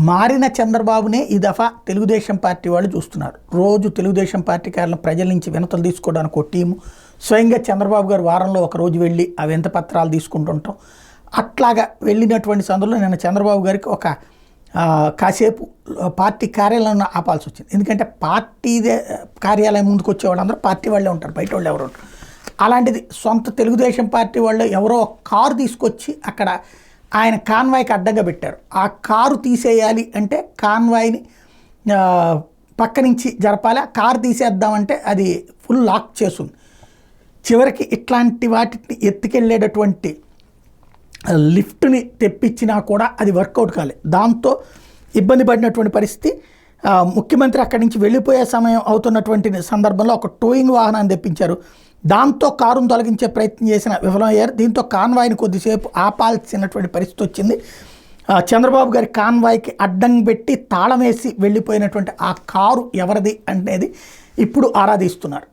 మారిన చంద్రబాబునే ఈ దఫా తెలుగుదేశం పార్టీ వాళ్ళు చూస్తున్నారు. రోజు తెలుగుదేశం పార్టీ కార్యాలయం ప్రజల నుంచి వినతులు తీసుకోవడానికి ఒక టీము, స్వయంగా చంద్రబాబు గారు వారంలో ఒక రోజు వెళ్ళి ఆ వినతి పత్రాలు తీసుకుంటుంటాం. అట్లాగా వెళ్ళినటువంటి సందర్భంలో నిన్న చంద్రబాబు గారికి ఒక కాసేపు పార్టీ కార్యాలయంలో ఆపాల్సి వచ్చింది. ఎందుకంటే పార్టీదే కార్యాలయం ముందుకు వచ్చే వాళ్ళందరూ పార్టీ వాళ్ళే ఉంటారు, బయట వాళ్ళు ఎవరు ఉంటారు. అలాంటిది సొంత తెలుగుదేశం పార్టీ వాళ్ళు ఎవరో ఒక కారు తీసుకొచ్చి అక్కడ ఆయన కాన్వాయ్కి అడ్డంగా పెట్టారు. ఆ కారు తీసేయాలి అంటే కాన్వాయ్ని పక్క నుంచి జరపాలి, ఆ కారు తీసేద్దామంటే అది ఫుల్ లాక్ చేస్తుంది. చివరికి ఇట్లాంటి వాటిని ఎత్తుకెళ్ళేటటువంటి లిఫ్ట్ని తెప్పించినా కూడా అది వర్కౌట్ కాలేదు. దాంతో ఇబ్బంది పడినటువంటి పరిస్థితి. ముఖ్యమంత్రి అక్కడి నుంచి వెళ్ళిపోయే సమయం అవుతున్నటువంటి సందర్భంలో ఒక టోయింగ్ వాహనాన్ని తెప్పించారు. దాంతో కారును తొలగించే ప్రయత్నం చేసిన విఫలమయ్యారు. దీంతో కాన్వాయ్ని కొద్దిసేపు ఆపాల్సినటువంటి పరిస్థితి వచ్చింది. చంద్రబాబు గారి కాన్వాయ్కి అడ్డం పెట్టి తాళం వేసి వెళ్ళిపోయినటువంటి ఆ కారు ఎవరిది అనేది ఇప్పుడు ఆరాధిస్తున్నారు.